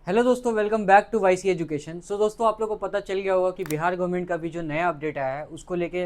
Hello दोस्तों, welcome back to YC education. So दोस्तों, आप लोगों को पता चल गया होगा कि बिहार गवर्नमेंट का भी जो नया अपडेट आया है उसको लेके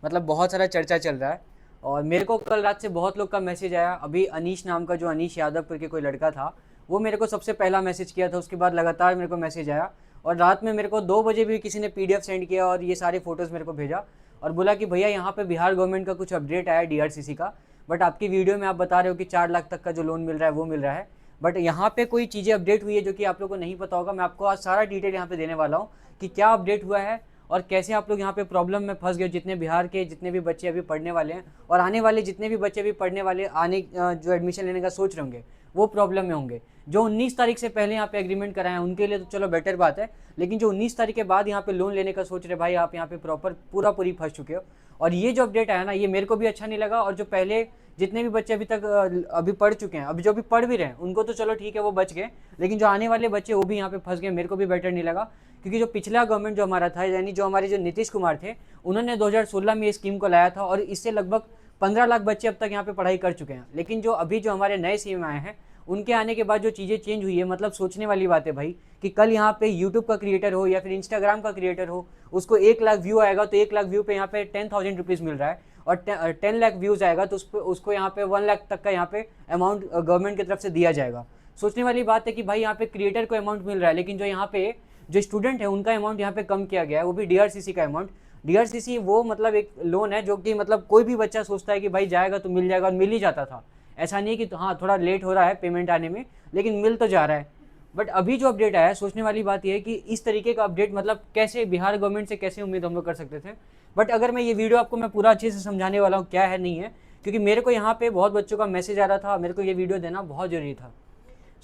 मतलब बहुत सारा चर्चा चल रहा है। और मेरे को कल रात से बहुत लोग का मैसेज आया। अभी अनीश नाम का, जो अनीश यादव करके कोई लड़का था, वो मेरे को सबसे पहला मैसेज किया था। उसके बाद लगातार मेरे को मैसेज आया और रात में मेरे को 2 बजे भी किसी ने पीडीएफ सेंड किया और ये सारे फोटोज़ मेरे को भेजा और बोला कि भैया यहाँ पे बिहार गवर्नमेंट का कुछ अपडेट आया है डीआरसीसी का। बट आपकी वीडियो में आप बता रहे हो कि 4 लाख तक का जो लोन मिल रहा है वो मिल रहा है। बट यहाँ पे कोई चीज़ें अपडेट हुई है जो कि आप लोगों को नहीं पता होगा। मैं आपको आज सारा डिटेल यहाँ पे देने वाला हूँ कि क्या अपडेट हुआ है और कैसे आप लोग यहाँ पे प्रॉब्लम में फंस गए। जितने बिहार के जितने भी बच्चे अभी पढ़ने वाले हैं और आने वाले जितने भी बच्चे अभी पढ़ने वाले आने जो एडमिशन लेने का सोच रहे होंगे वो प्रॉब्लम में होंगे। जो 19 तारीख से पहले यहाँ पे एग्रीमेंट कराए हैं उनके लिए तो चलो बेटर बात है, लेकिन जो 19 तारीख के बाद यहाँ पे लोन लेने का सोच रहे भाई, आप यहाँ पे प्रॉपर पूरा पूरी फंस चुके हो। और ये जो अपडेट आया ना, ये मेरे को भी अच्छा नहीं लगा। और जो पहले जितने भी बच्चे अभी तक अभी पढ़ चुके हैं, अभी जो भी पढ़ भी रहे हैं, उनको तो चलो ठीक है वो बच गए, लेकिन जो आने वाले बच्चे वो भी यहाँ पे फंस गए। मेरे को भी बेटर नहीं लगा, क्योंकि जो पिछला गवर्नमेंट जो हमारा था, यानी जो हमारे जो नीतीश कुमार थे, उन्होंने 2016 में ये स्कीम को लाया था और इससे लगभग 15 लाख बच्चे अब तक यहाँ पे पढ़ाई कर चुके हैं। लेकिन जो अभी जो हमारे नए सीएम आए हैं, उनके आने के बाद जो चीज़ें चेंज हुई है, मतलब सोचने वाली बात है भाई, कि कल यहाँ पे यूट्यूब का क्रिएटर हो या फिर इंस्टाग्राम का क्रिएटर हो, उसको 1 लाख व्यू आएगा तो 1 लाख व्यू पे यहाँ पे 10,000 रुपीज़ मिल रहा है। और 10 लाख व्यूज़ आएगा तो उसको यहाँ पे 1 लाख तक का यहाँ पे अमाउंट गवर्नमेंट की तरफ से दिया जाएगा। सोचने वाली बात है कि भाई यहाँ पे क्रिएटर को अमाउंट मिल रहा है, लेकिन जो यहाँ पे जो स्टूडेंट है उनका अमाउंट यहाँ पे कम किया गया है, वो भी डीआरसीसी का अमाउंट। डीआरसीसी वो मतलब एक लोन है जो कि मतलब कोई भी बच्चा सोचता है कि भाई जाएगा तो मिल जाएगा, और मिल ही जाता था। ऐसा नहीं कि तो हाँ थोड़ा लेट हो रहा है पेमेंट आने में, लेकिन मिल तो जा रहा है। बट अभी जो अपडेट आया है, सोचने वाली बात यह है कि इस तरीके का अपडेट मतलब कैसे बिहार गवर्नमेंट से कैसे उम्मीद हम लोग कर सकते थे। बट अगर मैं ये वीडियो आपको मैं पूरा अच्छे से समझाने वाला हूँ क्या है नहीं है, क्योंकि मेरे को यहाँ पे बहुत बच्चों का मैसेज आ रहा था, मेरे को ये वीडियो देना बहुत जरूरी था।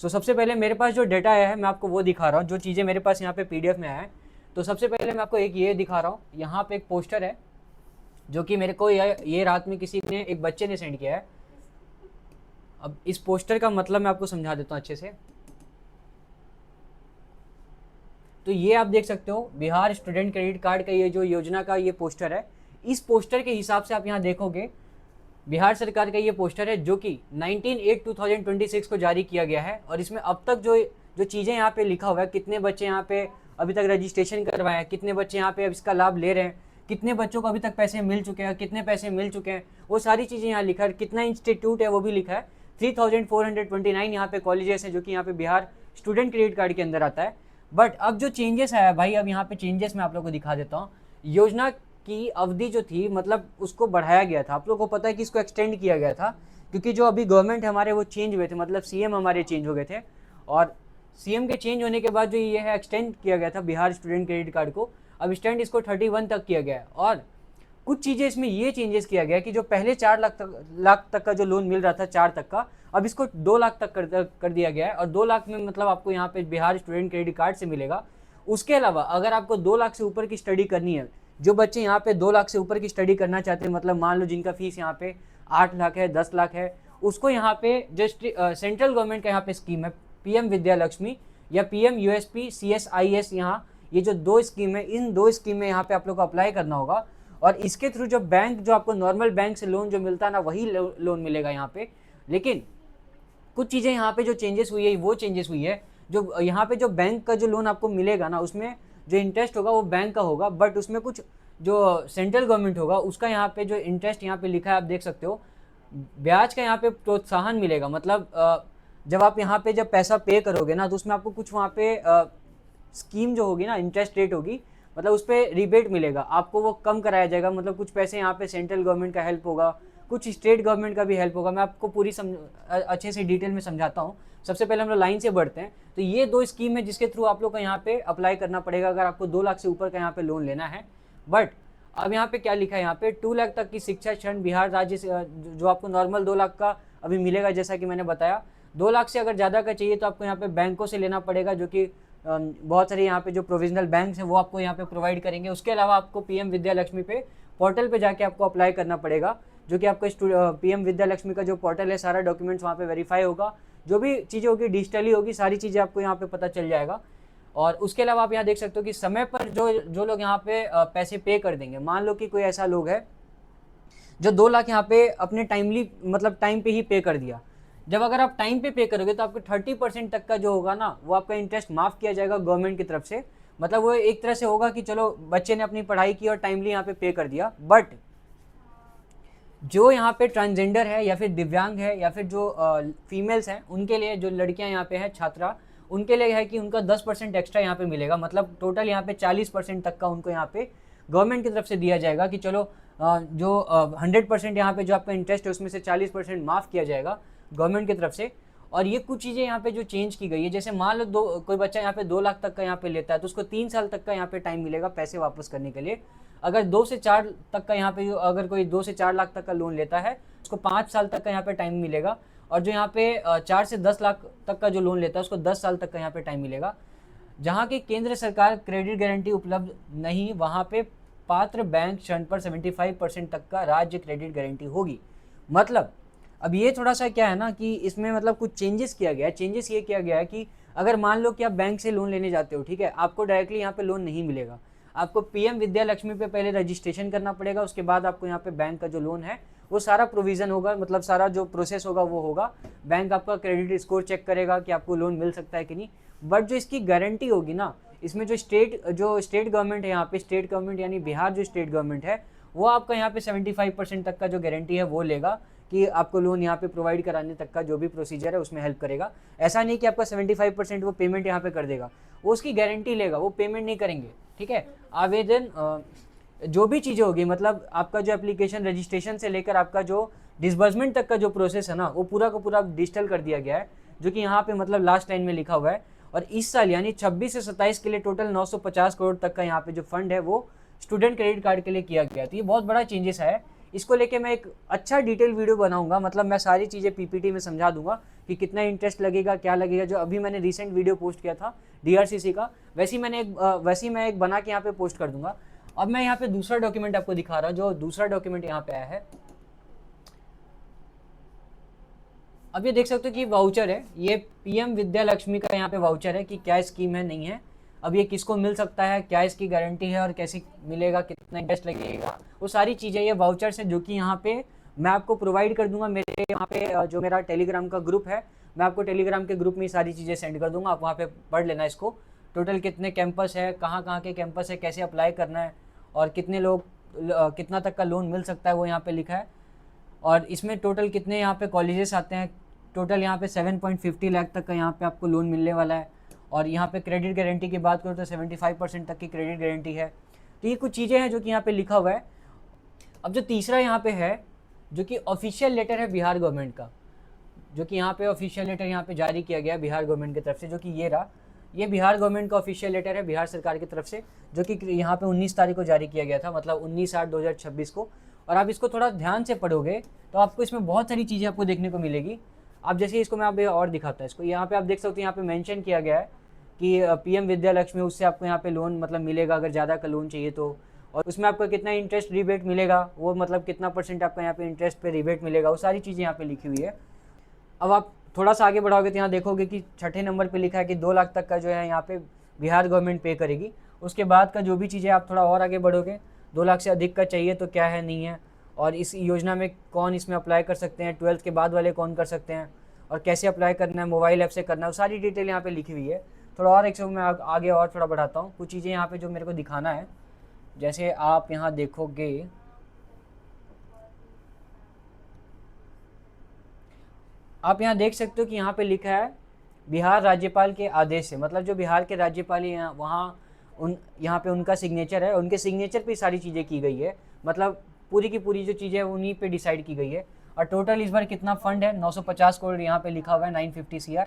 सो सबसे पहले मेरे पास जो डाटा आया है मैं आपको वो दिखा रहा हूँ, जो चीज़ें मेरे पास यहाँ पे पीडीएफ में आया है। तो सबसे पहले मैं आपको एक ये दिखा रहा हूँ, यहाँ पे एक पोस्टर है जो कि मेरे को ये रात में किसी ने, एक बच्चे ने सेंड किया है। अब इस पोस्टर का मतलब मैं आपको समझा देता हूँ अच्छे से। तो ये आप देख सकते हो बिहार स्टूडेंट क्रेडिट कार्ड का ये जो योजना का ये पोस्टर है। इस पोस्टर के हिसाब से आप यहाँ देखोगे, बिहार सरकार का ये पोस्टर है जो कि 19/8/2026 को जारी किया गया है। और इसमें अब तक जो जो चीज़ें यहाँ पे लिखा हुआ है, कितने बच्चे यहाँ पे अभी तक रजिस्ट्रेशन करवाए हैं, कितने बच्चे यहाँ पे अब इसका लाभ ले रहे हैं, कितने बच्चों को अभी तक पैसे मिल चुके हैं, कितने पैसे मिल चुके हैं, वो सारी चीज़ें यहाँ लिखा है। कितना इंस्टीट्यूट है वो भी लिखा है। 3429 यहाँ पे कॉलेजेस हैं जो कि यहाँ पे बिहार स्टूडेंट क्रेडिट कार्ड के अंदर आता है। बट अब जो चेंजेस आया भाई, अब यहाँ पे चेंजेस मैं आप लोगों को दिखा देता हूँ। योजना की अवधि जो थी मतलब उसको बढ़ाया गया था। आप लोगों को पता है कि इसको एक्सटेंड किया गया था, क्योंकि जो अभी गवर्नमेंट हमारे वो चेंज हुए थे, मतलब सीएम हमारे चेंज हो गए थे। और सीएम के चेंज होने के बाद जो ये है एक्सटेंड किया गया था बिहार स्टूडेंट क्रेडिट कार्ड को। अब एक्सटेंड इसको 31 तक किया गया है। और कुछ चीज़ें इसमें ये चेंजेस किया गया कि जो पहले 4 लाख तक का जो लोन मिल रहा था 4 तक का, अब इसको 2 लाख तक कर दिया गया है। और 2 लाख में मतलब आपको यहाँ पे बिहार स्टूडेंट क्रेडिट कार्ड से मिलेगा। उसके अलावा अगर आपको 2 लाख से ऊपर की स्टडी करनी है, जो बच्चे यहाँ पे 2 लाख से ऊपर की स्टडी करना चाहते हैं, मतलब मान लो जिनका फीस यहाँ पे 8 लाख है, 10 लाख है, उसको यहाँ पे जस्ट सेंट्रल गवर्नमेंट का यहाँ पे स्कीम है पीएम विद्या लक्ष्मी या पीएम यूएसपी सीएसआईएस। यहाँ ये जो 2 स्कीम है, इन 2 स्कीम में यहाँ पे आप लोग को अप्लाई करना होगा। और इसके थ्रू जो बैंक, जो आपको नॉर्मल बैंक से लोन जो मिलता है ना, वही लोन मिलेगा यहाँ पे। लेकिन कुछ चीज़ें यहाँ पे जो चेंजेस हुई है वो चेंजेस हुई है। जो यहाँ पे जो बैंक का जो लोन आपको मिलेगा ना, उसमें जो इंटरेस्ट होगा वो बैंक का होगा, बट उसमें कुछ जो सेंट्रल गवर्नमेंट होगा उसका यहाँ पे जो इंटरेस्ट यहाँ पे लिखा है आप देख सकते हो, ब्याज का यहाँ पे प्रोत्साहन मिलेगा। मतलब जब आप यहाँ पे जब पैसा पे करोगे ना, तो उसमें आपको कुछ वहाँ पे स्कीम जो होगी ना, इंटरेस्ट रेट होगी, मतलब उस पर रिबेट मिलेगा आपको, वो कम कराया जाएगा। मतलब कुछ पैसे यहाँ पे सेंट्रल गवर्नमेंट का हेल्प होगा, कुछ स्टेट गवर्नमेंट का भी हेल्प होगा। मैं आपको पूरी अच्छे से डिटेल में समझाता हूँ। सबसे पहले हम लोग लाइन से बढ़ते हैं। तो ये 2 स्कीम है जिसके थ्रू आप लोग को यहाँ पे अप्लाई करना पड़ेगा अगर आपको 2 लाख से ऊपर का यहाँ पे लोन लेना है। बट अब यहाँ पे क्या लिखा है, यहाँ पे 2 लाख तक की शिक्षा ऋण बिहार राज्य से जो आपको नॉर्मल 2 लाख का अभी मिलेगा, जैसा कि मैंने बताया। 2 लाख से अगर ज़्यादा का चाहिए तो आपको यहाँ पे बैंकों से लेना पड़ेगा, जो कि बहुत सारे यहाँ पे जो प्रोविजनल बैंक हैं वो आपको यहाँ पे प्रोवाइड करेंगे। उसके अलावा आपको पीएम विद्या लक्ष्मी पे पोर्टल पे जाके आपको अप्लाई करना पड़ेगा, जो कि आपका पीएम विद्या लक्ष्मी का जो पोर्टल है, सारा डॉक्यूमेंट्स वहाँ पे वेरीफाई होगा, जो भी चीज़ें होगी डिजिटली होगी, सारी चीज़ें आपको यहाँ पे पता चल जाएगा। और उसके अलावा आप यहाँ देख सकते हो कि समय पर जो लोग यहाँ पे पैसे पे कर देंगे, मान लो कि कोई ऐसा लोग है जो 2 लाख यहाँ पे अपने टाइमली मतलब टाइम पे ही पे कर दिया, जब अगर आप टाइम पे करोगे तो आपको 30% तक का जो होगा ना वो आपका इंटरेस्ट माफ़ किया जाएगा गवर्नमेंट की तरफ से। मतलब वो एक तरह से होगा कि चलो बच्चे ने अपनी पढ़ाई की और टाइमली यहाँ पे कर दिया। बट जो यहाँ पे ट्रांसजेंडर है या फिर दिव्यांग है या फिर जो फीमेल्स हैं उनके लिए, जो लड़कियाँ यहाँ पे हैं छात्रा, उनके लिए है कि उनका 10% एक्स्ट्रा यहाँ पे मिलेगा। मतलब टोटल यहाँ पे 40% तक का उनको यहाँ पे गवर्नमेंट की तरफ से दिया जाएगा कि चलो जो 100% यहाँ पे जो आपका इंटरेस्ट है उसमें से 40% माफ़ किया जाएगा गवर्नमेंट की तरफ से। और ये कुछ चीज़ें यहाँ पे जो चेंज की गई है, जैसे मान लो कोई बच्चा यहाँ पे 2 लाख तक का यहाँ पे लेता है तो उसको 3 साल तक का यहाँ पे टाइम मिलेगा पैसे वापस करने के लिए। अगर 2 से 4 तक का यहाँ पे अगर कोई 2 से 4 लाख तक का लोन लेता है उसको 5 साल तक का यहाँ पे टाइम मिलेगा। और जो यहाँ पे 4 से 10 लाख तक का जो लोन लेता है उसको 10 साल तक का यहाँ पे टाइम मिलेगा। जहाँ की केंद्र सरकार क्रेडिट गारंटी उपलब्ध नहीं, वहाँ पे पात्र बैंक ऋण पर 75% तक का राज्य क्रेडिट गारंटी होगी। मतलब अब ये थोड़ा सा क्या है ना कि इसमें मतलब कुछ चेंजेस किया गया है। चेंजेस ये किया गया है कि अगर मान लो कि आप बैंक से लोन लेने जाते हो, ठीक है, आपको डायरेक्टली यहाँ पे लोन नहीं मिलेगा। आपको पीएम विद्या लक्ष्मी पे पहले रजिस्ट्रेशन करना पड़ेगा, उसके बाद आपको यहाँ पे बैंक का जो लोन है वो सारा प्रोविज़न होगा, मतलब सारा जो प्रोसेस होगा वो होगा। बैंक आपका क्रेडिट स्कोर चेक करेगा कि आपको लोन मिल सकता है कि नहीं। बट जो इसकी गारंटी होगी ना, इसमें जो स्टेट गवर्नमेंट है, यहाँ पे स्टेट गवर्नमेंट यानी बिहार जो स्टेट गवर्नमेंट है वो आपका यहाँ पे 75% तक का जो गारंटी है वो लेगा कि आपको लोन यहाँ पे प्रोवाइड कराने तक का जो भी प्रोसीजर है उसमें हेल्प करेगा। ऐसा नहीं कि आपका 75% वो पेमेंट यहाँ पे कर देगा, वो उसकी गारंटी लेगा, वो पेमेंट नहीं करेंगे। ठीक है, आवेदन जो भी चीज़ें होगी, मतलब आपका जो एप्लीकेशन रजिस्ट्रेशन से लेकर आपका जो डिसबर्समेंट तक का जो प्रोसेस है ना वो पूरा का पूरा डिजिटल कर दिया गया है, जो कि यहाँ पे मतलब लास्ट लाइन में लिखा हुआ है। और इस साल यानी 26 से 27 के लिए टोटल 950 करोड़ तक का यहाँ पे जो फंड है वो स्टूडेंट क्रेडिट कार्ड के लिए किया गया। तो ये बहुत बड़ा चेंजेस है। इसको लेके मैं एक अच्छा डिटेल वीडियो बनाऊंगा, मतलब मैं सारी चीज़ें पीपीटी में समझा दूंगा कि कितना इंटरेस्ट लगेगा, क्या लगेगा। जो अभी मैंने रिसेंट वीडियो पोस्ट किया था डीआरसीसी का, वैसी मैं एक बना के यहाँ पे पोस्ट कर दूंगा। अब मैं यहाँ पे दूसरा डॉक्यूमेंट आपको दिखा रहा हूँ। जो दूसरा डॉक्यूमेंट यहाँ पे आया है, अब ये देख सकते हो कि वाउचर है, ये पीएम विद्या लक्ष्मी का यहाँ पे वाउचर है कि क्या स्कीम है, नहीं है, अब ये किसको मिल सकता है, क्या इसकी गारंटी है और कैसे मिलेगा, कितना इंटरेस्ट लगेगा, वो सारी चीज़ें ये वाउचर से जो कि यहाँ पे मैं आपको प्रोवाइड कर दूंगा। मेरे यहाँ पे जो मेरा टेलीग्राम का ग्रुप है, मैं आपको टेलीग्राम के ग्रुप में ये सारी चीज़ें सेंड कर दूंगा, आप वहाँ पे पढ़ लेना इसको। टोटल कितने कैंपस है, कहाँ कहाँ के कैंपस है, कैसे अप्लाई करना है और कितने लोग कितना तक का लोन मिल सकता है वो यहाँ पे लिखा है। और इसमें टोटल कितने यहाँ पे कॉलेजेस आते हैं, टोटल यहाँ पे 7.50 लाख तक का यहाँ पे आपको लोन मिलने वाला है। और यहाँ पे क्रेडिट गारंटी की बात करो तो 75% तक की क्रेडिट गारंटी है। तो ये कुछ चीज़ें हैं जो कि यहाँ पे लिखा हुआ है। अब जो तीसरा यहाँ पे है, जो कि ऑफिशियल लेटर है बिहार गवर्नमेंट का, जो कि यहाँ पे ऑफिशियल लेटर यहाँ पे जारी किया गया बिहार गवर्नमेंट की तरफ से, जो कि ये रहा, ये बिहार गवर्नमेंट का ऑफिशियल लेटर है बिहार सरकार की तरफ से, जो कि यहाँ पे 19 तारीख को जारी किया गया था, मतलब 19/8/2026 को। और आप इसको थोड़ा ध्यान से पढ़ोगे तो आपको इसमें बहुत सारी चीज़ें आपको देखने को मिलेगी। आप जैसे इसको मैं आप और दिखाता हूँ, इसको यहाँ पे आप देख सकते हो, यहाँ पे मेंशन किया गया है कि पीएम विद्या लक्ष्मी, उससे आपको यहाँ पे लोन मतलब मिलेगा अगर ज़्यादा का लोन चाहिए तो। और उसमें आपको कितना इंटरेस्ट रिबेट मिलेगा, वो मतलब कितना % आपका यहाँ पे इंटरेस्ट पे रिबेट मिलेगा, वो सारी चीज़ें यहाँ पे लिखी हुई है। अब आप थोड़ा सा आगे बढ़ाओगे तो यहाँ देखोगे कि 6ठे नंबर पे लिखा है कि 2 लाख तक का जो है यहाँ पे बिहार गवर्नमेंट पे करेगी। उसके बाद का जो भी चीज़ें, आप थोड़ा और आगे बढ़ोगे, 2 लाख से अधिक का चाहिए तो क्या है, नहीं है, और इस योजना में कौन इसमें अप्लाई कर सकते हैं, 12th के बाद वाले कौन कर सकते हैं, और कैसे अप्लाई करना है, मोबाइल ऐप से करना है, वो सारी डिटेल यहाँ पे लिखी हुई है। थोड़ा और एक मैं आगे और थोड़ा बढ़ाता हूँ, कुछ चीज़ें यहाँ पे जो मेरे को दिखाना है। जैसे आप यहाँ देखोगे, आप यहाँ देख सकते हो कि यहाँ पे लिखा है बिहार राज्यपाल के आदेश से, मतलब जो बिहार के राज्यपाल हैं वहाँ यहाँ पे उनका सिग्नेचर है, उनके सिग्नेचर पे सारी चीज़ें की गई है, मतलब पूरी की पूरी जो चीज़ें उन्हीं पे डिसाइड की गई है। और टोटल इस बार कितना फंड है, 950 करोड़ यहाँ पे लिखा हुआ है, 950 CR।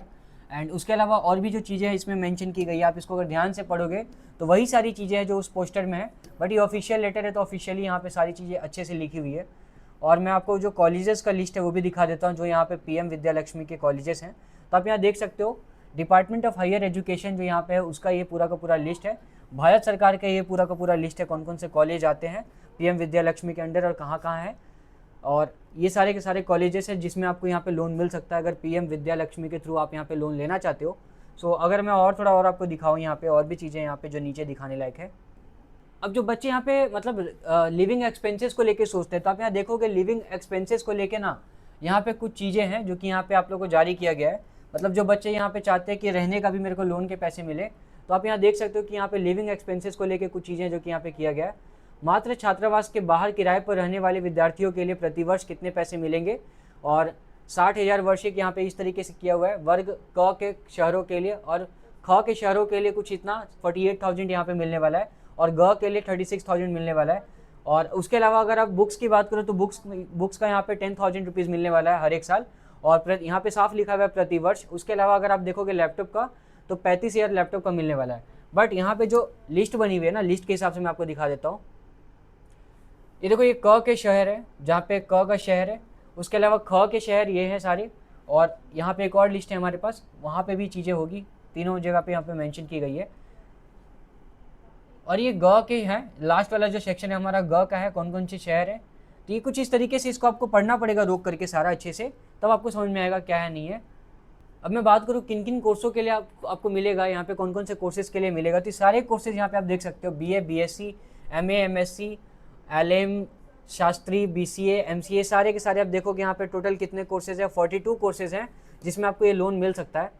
एंड उसके अलावा और भी जो चीज़ें हैं इसमें मेंशन की गई है, आप इसको अगर ध्यान से पढ़ोगे तो वही सारी चीज़ें हैं जो उस पोस्टर में है। बट ये ऑफिशियल लेटर है तो ऑफिशियली यहाँ पे सारी चीज़ें अच्छे से लिखी हुई है। और मैं आपको जो कॉलेजेस का लिस्ट है वो भी दिखा देता हूँ, जो यहाँ पे पीएम विद्या लक्ष्मी के कॉलेजेस हैं। तो आप यहाँ देख सकते हो डिपार्टमेंट ऑफ हायर एजुकेशन जो यहाँ पे है उसका ये पूरा का पूरा लिस्ट है। भारत सरकार का ये पूरा का पूरा लिस्ट है, कौन कौन से कॉलेज आते हैं पीएम विद्या लक्ष्मी के अंडर और कहाँ कहाँ है। और ये सारे के सारे कॉलेजेस हैं जिसमें आपको यहाँ पे लोन मिल सकता है अगर पीएम विद्या लक्ष्मी के थ्रू आप यहाँ पे लोन लेना चाहते हो। सो अगर मैं और थोड़ा और आपको दिखाऊँ यहाँ पे और भी चीज़ें यहाँ पे जो नीचे दिखाने लायक है। अब जो बच्चे यहाँ पे मतलब लिविंग एक्सपेंसेस को लेके सोचते हैं, तो आप यहाँ देखोगे लिविंग एक्सपेंसेस को लेके ना यहाँ पे कुछ चीज़ें हैं जो कि यहाँ पे आप लोग को जारी किया गया है। मतलब जो बच्चे यहाँ पे चाहते हैं कि रहने का भी मेरे को लोन के पैसे मिले, तो आप यहाँ देख सकते हो कि यहाँ पे लिविंग एक्सपेंसेस को लेके कुछ चीज़ें जो कि यहाँ पे किया गया है। मात्र छात्रावास के बाहर किराए पर रहने वाले विद्यार्थियों के लिए प्रतिवर्ष कितने पैसे मिलेंगे, और 60,000 वर्षिक यहाँ पे इस तरीके से किया हुआ है। वर्ग क के शहरों के लिए और ख के शहरों के लिए कुछ इतना 48,000 यहाँ पे मिलने वाला है, और ग के लिए 36,000 मिलने वाला है। और उसके अलावा अगर आप बुक्स की बात करो तो बुक्स का यहाँ पे 10,000 रुपीज़ मिलने वाला है हर एक साल, और यहाँ पे साफ लिखा हुआ है प्रतिवर्ष। उसके अलावा अगर आप देखोगे लैपटॉप का, तो 35,000 लैपटॉप का मिलने वाला है। बट यहाँ पे जो लिस्ट बनी हुई है ना, लिस्ट के हिसाब से मैं आपको दिखा देता हूँ। ये देखो, ये क के शहर है, जहाँ पे क का शहर है। उसके अलावा ख के शहर ये हैं सारे, और यहाँ पे एक और लिस्ट है हमारे पास, वहाँ पे भी चीज़ें होगी, तीनों जगह पे यहाँ पे मेंशन की गई है। और ये ग के हैं, लास्ट वाला जो सेक्शन है हमारा ग का है, कौन कौन से शहर है। तो ये कुछ इस तरीके से इसको आपको पढ़ना पड़ेगा रोक करके सारा अच्छे से, तब आपको समझ में आएगा क्या है नहीं है। अब मैं बात करूँ किन किन कोर्सों के लिए आपको मिलेगा, यहाँ पे कौन कौन से कोर्सेज के लिए मिलेगा, तो सारे कोर्सेज यहाँ पे आप देख सकते हो। BA, BSc, MA, MSc, LM, Shastri, BCA, MCA, सारे के सारे आप देखोगे यहाँ पे टोटल कितने कोर्सेज है, 42 कोर्सेज हैं जिसमें आपको ये लोन मिल सकता है।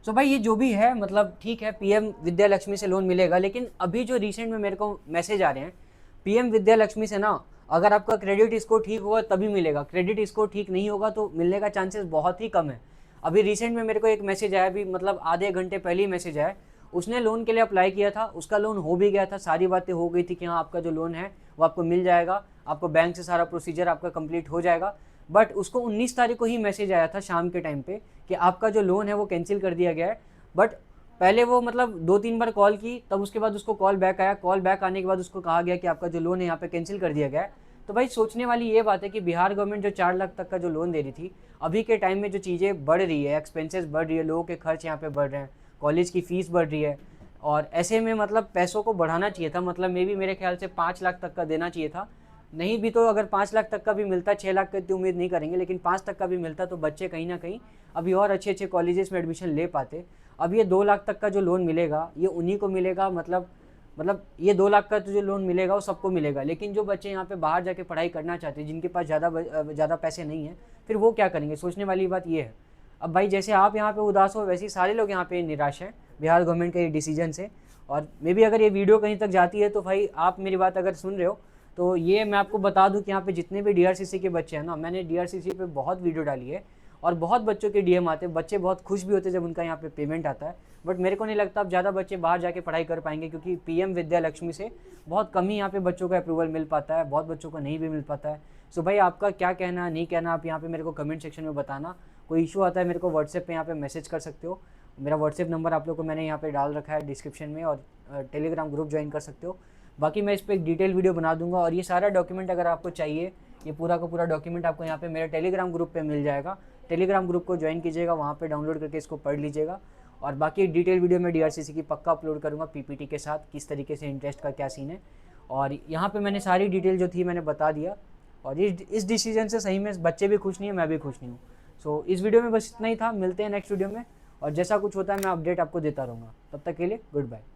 सो भाई ये जो भी है, मतलब ठीक है, PM विद्या लक्ष्मी से लोन मिलेगा, लेकिन अभी जो रिसेंट में मेरे को मैसेज आ रहे हैं, PM विद्या लक्ष्मी से ना अगर आपका क्रेडिट स्कोर ठीक होगा तभी मिलेगा, क्रेडिट स्कोर ठीक नहीं होगा तो मिलने का चांसेस बहुत ही कम है। अभी रिसेंट में मेरे को एक मैसेज आया, अभी मतलब आधे घंटे पहले ही मैसेज आया, उसने लोन के लिए अप्लाई किया था, उसका लोन हो भी गया था, सारी बातें हो गई थी कि हाँ आपका जो लोन है वो आपको मिल जाएगा, आपको बैंक से सारा प्रोसीजर आपका कंप्लीट हो जाएगा। बट उसको 19 तारीख को ही मैसेज आया था शाम के टाइम पे कि आपका जो लोन है वो कैंसिल कर दिया गया है। बट पहले वो मतलब 2-3 बार कॉल की, तब उसके बाद उसको कॉल बैक आया, कॉल बैक आने के बाद उसको कहा गया कि आपका जो लोन है यहाँ पे कैंसिल कर दिया गया है। तो भाई सोचने वाली ये बात है कि बिहार गवर्नमेंट जो 4 लाख तक का जो लोन दे रही थी, अभी के टाइम में जो चीज़ें बढ़ रही है, एक्सपेंसेस बढ़ रही है, लोगों के खर्च यहाँ पे बढ़ रहे हैं, कॉलेज की फ़ीस बढ़ रही है, और ऐसे में मतलब पैसों को बढ़ाना चाहिए था, मतलब मे भी मेरे ख्याल से 5 लाख तक का देना चाहिए था। नहीं भी तो अगर 5 लाख तक का भी मिलता, 6 लाख की उम्मीद नहीं करेंगे, लेकिन 5 तक का भी मिलता तो बच्चे कहीं ना कहीं अभी और अच्छे अच्छे कॉलेजेस में एडमिशन ले पाते। अब ये 2 लाख तक का जो लोन मिलेगा ये उन्हीं को मिलेगा, मतलब ये 2 लाख का तो जो लोन मिलेगा वो सबको मिलेगा, लेकिन जो बच्चे यहाँ पे बाहर जाके पढ़ाई करना चाहते हैं, जिनके पास ज़्यादा पैसे नहीं हैं, फिर वो क्या करेंगे, सोचने वाली बात ये है। अब भाई जैसे आप यहाँ पे उदास हो, वैसे ही सारे लोग यहाँ पे निराश हैं बिहार गवर्नमेंट के डिसीजन से। और मे बी अगर ये वीडियो कहीं तक जाती है तो भाई आप मेरी बात अगर सुन रहे हो, तो ये मैं आपको बता दूं कि यहाँ पे जितने भी DRCC के बच्चे हैं ना, मैंने DRCC पे बहुत वीडियो डाली है और बहुत बच्चों के DM आते हैं, बच्चे बहुत खुश भी होते हैं जब उनका यहाँ पे पेमेंट आता है। बट मेरे को नहीं लगता अब ज़्यादा बच्चे बाहर जाके पढ़ाई कर पाएंगे, क्योंकि PM विद्या लक्ष्मी से बहुत कम ही यहाँ पे बच्चों का अप्रूवल मिल पाता है, बहुत बच्चों को नहीं भी मिल पाता है। सो भाई आपका क्या कहना नहीं कहना, आप यहाँ पे मेरे को कमेंट सेक्शन में बताना। कोई इशू आता है मेरे को व्हाट्सएप पे यहाँ पे मैसेज कर सकते हो, मेरा व्हाट्सएप नंबर आप लोग को मैंने यहाँ पे डाल रखा है डिस्क्रिप्शन में, और टेलीग्राम ग्रुप ज्वाइन कर सकते हो। बाकी मैं इस पर एक डिटेल वीडियो बना दूंगा, और ये सारा डॉक्यूमेंट अगर आपको चाहिए, ये पूरा का पूरा डॉक्यूमेंट आपको यहाँ पे मेरे टेलीग्राम ग्रुप पे मिल जाएगा। टेलीग्राम ग्रुप को ज्वाइन कीजिएगा, वहाँ पे डाउनलोड करके इसको पढ़ लीजिएगा। और बाकी डिटेल वीडियो मैं DRCC की पक्का अपलोड करूँगा PPT के साथ, किस तरीके से इंटरेस्ट का क्या सीन है। और यहाँ पे मैंने सारी डिटेल जो थी मैंने बता दिया, और इस डिसीजन से सही में बच्चे भी खुश नहीं है, मैं भी खुश नहीं हूँ। सो इस वीडियो में बस इतना ही था, मिलते हैं नेक्स्ट वीडियो में, और जैसा कुछ होता है मैं अपडेट आपको देता रहूँगा। तब तक के लिए गुड बाय।